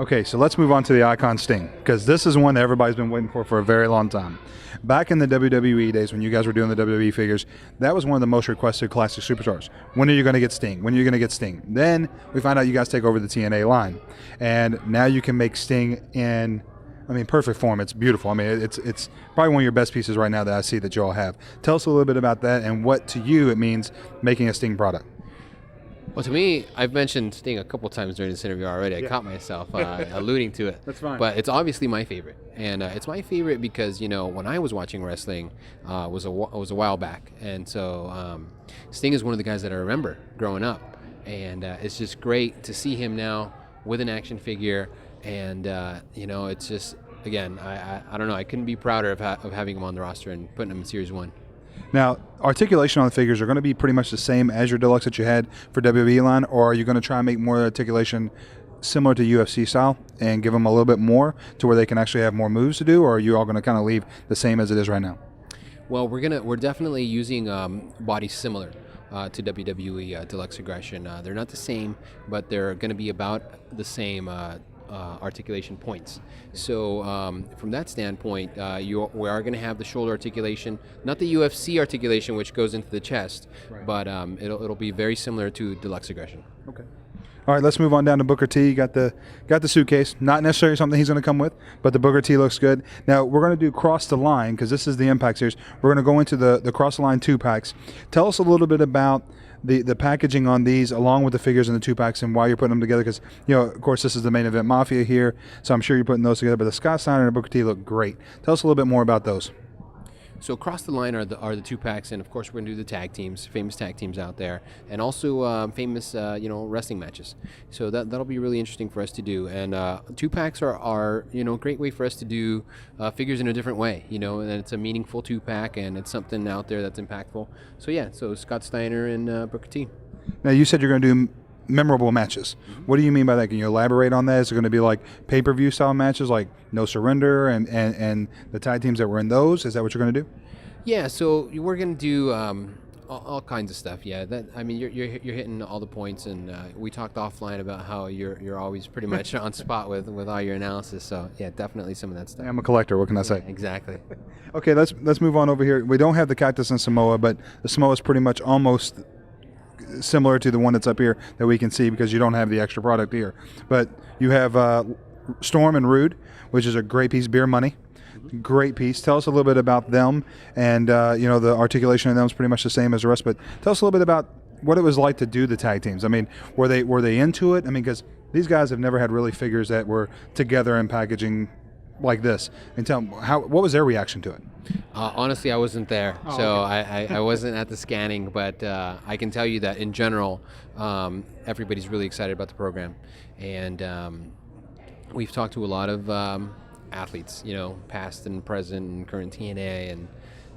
Okay, so let's move on to the Icon Sting, because this is one that everybody's been waiting for a very long time. Back in the WWE days when you guys were doing the WWE figures, that was one of the most requested classic superstars. When are you going to get Sting? When are you going to get Sting? Then we find out you guys take over the TNA line, and now you can make Sting in, perfect form. It's beautiful. It's probably one of your best pieces right now that I see that you all have. Tell us a little bit about that and what to you it means making a Sting product. Well, to me, I've mentioned Sting a couple times during this interview already. I caught myself alluding to it. That's fine. But it's obviously my favorite. And it's my favorite because, when I was watching wrestling, was a while back. And so Sting is one of the guys that I remember growing up. And it's just great to see him now with an action figure. And, it's just, again, I don't know. I couldn't be prouder of having him on the roster and putting him in Series 1. Now, articulation on the figures are going to be pretty much the same as your deluxe that you had for WWE line, or are you going to try and make more articulation similar to UFC style and give them a little bit more to where they can actually have more moves to do, or are you all going to kind of leave the same as it is right now? Well, we're definitely using bodies similar to WWE Deluxe Aggression. They're not the same, but they're going to be about the same articulation points. So from that standpoint, we are going to have the shoulder articulation, not the UFC articulation, which goes into the chest, right. But it'll be very similar to Deluxe Aggression. Okay. All right, let's move on down to Booker T. You got the suitcase. Not necessarily something he's going to come with, but the Booker T looks good. Now, we're going to do Cross the Line because this is the Impact Series. We're going to go into the Cross the Line 2-packs. Tell us a little bit about the packaging on these along with the figures in the 2-packs and why you're putting them together because, of course, this is the Main Event Mafia here, so I'm sure you're putting those together. But the Scott Steiner and the Booker T look great. Tell us a little bit more about those. So across the line are the 2-packs, and of course we're going to do the tag teams, famous tag teams out there, and also famous wrestling matches. So that'll be really interesting for us to do. And 2-packs are a great way for us to do figures in a different way. And it's a meaningful 2-pack, and it's something out there that's impactful. So Scott Steiner and Booker T. Now you said you're going to do memorable matches. Mm-hmm. What do you mean by that? Can you elaborate on that? Is it going to be like pay-per-view style matches like No Surrender and the tag teams that were in those? Is that what you're going to do? Yeah, so we're going to do all kinds of stuff. Yeah, you're hitting all the points, and we talked offline about how you're always pretty much on spot with all your analysis. So yeah, definitely some of that stuff. I'm a collector. What can I say? Yeah, exactly. Okay, let's move on over here. We don't have the Cactus and Samoa, but the Samoa is pretty much almost similar to the one that's up here that we can see because you don't have the extra product here. But you have Storm and Rude, which is a great piece. Beer Money, great piece. Tell us a little bit about them, and the articulation of them is pretty much the same as the rest. But tell us a little bit about what it was like to do the tag teams. Were they into it? Because these guys have never had really figures that were together in packaging like this. And tell them what was their reaction to it? Honestly, I wasn't there, I wasn't at the scanning, but I can tell you that in general, everybody's really excited about the program, and we've talked to a lot of athletes, past and present and current TNA, and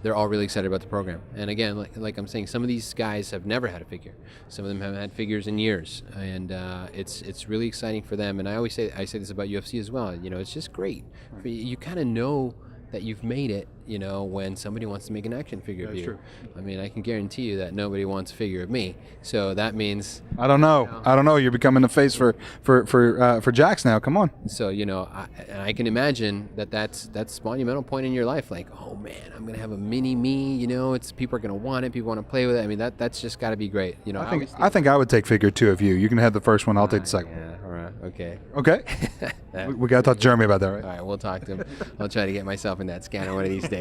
they're all really excited about the program. And again, like I'm saying, some of these guys have never had a figure. Some of them haven't had figures in years, and it's really exciting for them. And I say this about UFC as well. It's just great. You kind of know that you've made it, when somebody wants to make an action figure of you. True. I can guarantee you that nobody wants a figure of me. So that means I don't know. You're becoming the face for Jakks now. Come on. So I can imagine that's a monumental point in your life. Like, oh man, I'm gonna have a mini me. It's people are gonna want it. People want to play with it. That's just got to be great. I think I would take figure 2 of you. You can have the first one. I'll take the second. Yeah. All right. Okay. Okay. we got to talk to Jeremy about that, right? All right. We'll talk to him. I'll try to get myself in that scanner one of these days.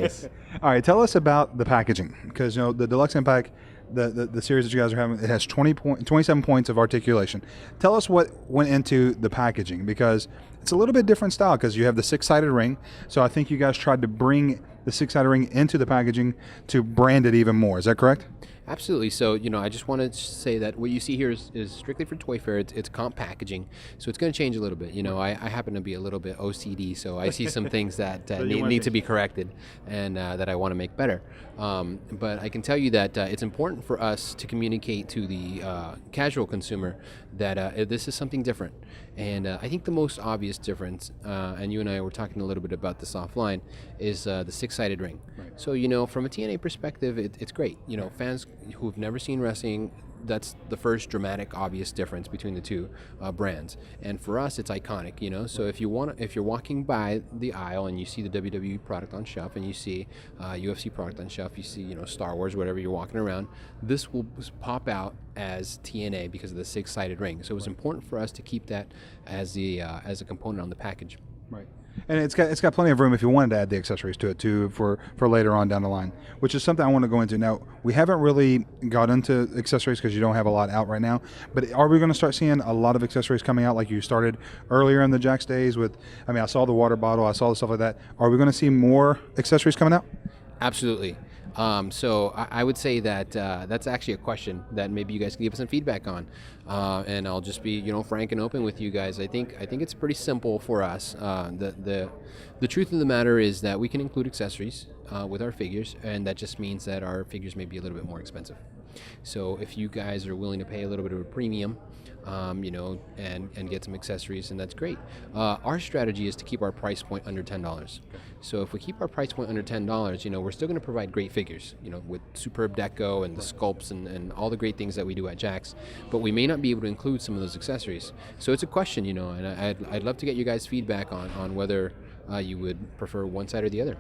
All right, tell us about the packaging because the Deluxe Impact, the series that you guys are having, it has 27 points of articulation. Tell us what went into the packaging because it's a little bit different style because you have the 6-sided ring. So I think you guys tried to bring the 6-sided ring into the packaging to brand it even more. Is that correct? Absolutely. So, I just want to say that what you see here is strictly for Toy Fair. It's comp packaging, so it's going to change a little bit. I happen to be a little bit OCD, so I see some things that need to be corrected and that I want to make better. But I can tell you that it's important for us to communicate to the casual consumer that this is something different. And I think the most obvious difference, and you and I were talking a little bit about this offline, is the 6-sided ring. Right. So, from a TNA perspective, it's great. Fans who've never seen wrestling, that's the first dramatic, obvious difference between the two brands. And for us, it's iconic, you know. So if you're walking by the aisle and you see the WWE product on shelf, and you see UFC product on shelf, you see, you know, Star Wars, whatever you're walking around, this will pop out as TNA because of the six-sided ring. So it was important for us to keep that as a component on the package. Right. And it's got plenty of room if you wanted to add the accessories to it too for later on down the line, which is something I want to go into. Now, we haven't really got into accessories because you don't have a lot out right now, but are we going to start seeing a lot of accessories coming out like you started earlier in the Jakks days with, I mean, I saw the water bottle, I saw the stuff like that. Are we going to see more accessories coming out? Absolutely. So I would say that that's actually a question that maybe you guys can give us some feedback on, and I'll just be, you know, frank and open with you guys. I think it's pretty simple for us. The truth of the matter is that we can include accessories with our figures, and that just means that our figures may be a little bit more expensive. So if you guys are willing to pay a little bit of a premium, you know, and get some accessories, and that's great. Our strategy is to keep our price point under $10. So if we keep our price point under $10, you know, we're still going to provide great figures, you know, with superb deco and the sculpts and all the great things that we do at Jakks, but we may not be able to include some of those accessories. So it's a question, you know, and I'd love to get you guys feedback on whether you would prefer one side or the other.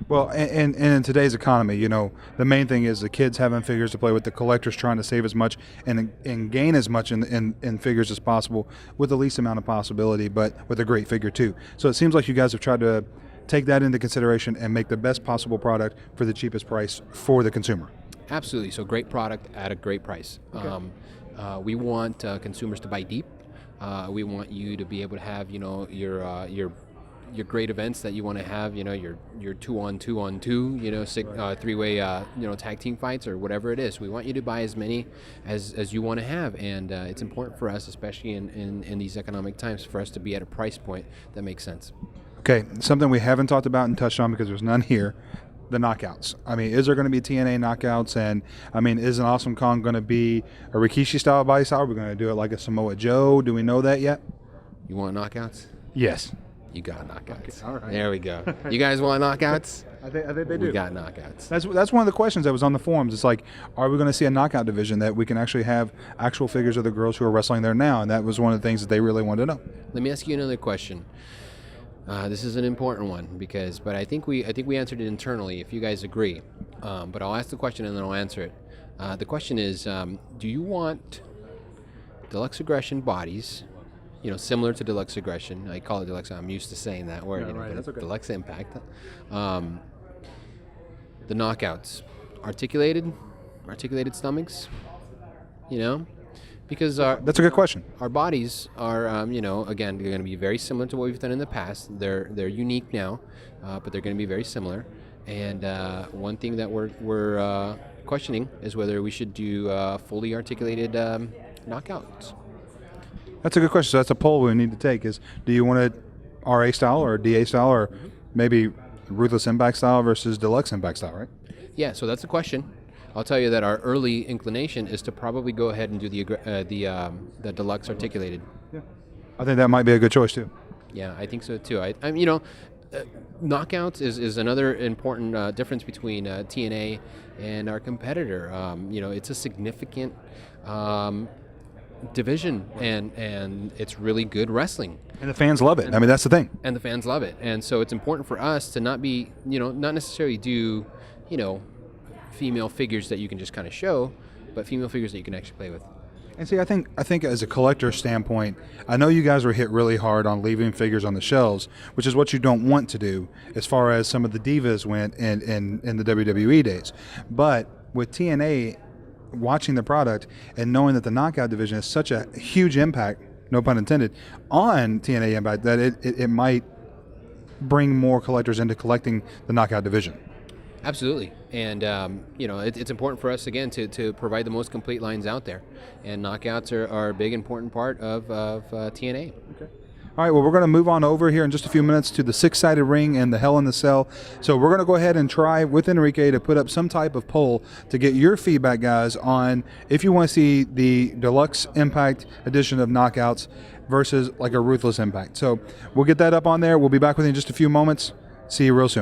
Well, and in today's economy, you know, the main thing is the kids having figures to play with, the collectors trying to save as much and gain as much in figures as possible with the least amount of possibility, but with a great figure too. So it seems like you guys have tried to take that into consideration and make the best possible product for the cheapest price for the consumer. Absolutely. So great product at a great price. Okay. We want consumers to buy deep. We want you to be able to have, you know, your great events that you want to have, you know, your 2-on-2-on-2, you know, three-way, you know, tag team fights or whatever it is. We want you to buy as many as you want to have, and it's important for us, especially in these economic times, for us to be at a price point that makes sense. Okay, something we haven't talked about and touched on because there's none here, the knockouts. I mean, is there going to be TNA knockouts? And, I mean, is an Awesome Kong going to be a Rikishi-style body style? Are we going to do it like a Samoa Joe? Do we know that yet? You want knockouts? Yes. You got knockouts. Okay, all right. There we go. You guys want knockouts? I think they do. We got knockouts. That's one of the questions that was on the forums. It's like, are we going to see a knockout division that we can actually have actual figures of the girls who are wrestling there now? And that was one of the things that they really wanted to know. Let me ask you another question. This is an important one but I think we answered it internally, if you guys agree. But I'll ask the question and then I'll answer it. The question is, do you want Deluxe Aggression bodies, you know, similar to Deluxe Aggression? I call it Deluxe. I'm used to saying that word. Yeah, you know, right, that's okay. Deluxe Impact. The knockouts, articulated stomachs. You know, because that's a good question. Our bodies are, you know, again, they're going to be very similar to what we've done in the past. They're unique now, but they're going to be very similar. And one thing that we're questioning is whether we should do fully articulated knockouts. That's a good question. So that's a poll we need to take is, do you want it RA style or DA style or maybe Ruthless Impact style versus Deluxe Impact style, right? Yeah, so that's a question. I'll tell you that our early inclination is to probably go ahead and do the Deluxe articulated. Yeah. I think that might be a good choice too. Yeah, I think so too. I'm you know, knockouts is another important difference between TNA and our competitor. You know, it's a significant division, and it's really good wrestling. And the fans love it. I mean, that's the thing. And the fans love it. And so it's important for us to not be, you know, not necessarily do, you know, female figures that you can just kind of show, but female figures that you can actually play with. And see, I think as a collector standpoint, I know you guys were hit really hard on leaving figures on the shelves, which is what you don't want to do as far as some of the divas went in the WWE days. But with TNA, watching the product and knowing that the knockout division is such a huge impact, no pun intended, on TNA Impact, that it might bring more collectors into collecting the knockout division. Absolutely. And, you know, it's important for us, again, to provide the most complete lines out there. And knockouts are a big, important part of TNA. Okay. All right, well, we're going to move on over here in just a few minutes to the six-sided ring and the Hell in the Cell. So we're going to go ahead and try with Enrique to put up some type of poll to get your feedback, guys, on if you want to see the Deluxe Impact edition of Knockouts versus like a Ruthless Impact. So we'll get that up on there. We'll be back with you in just a few moments. See you real soon.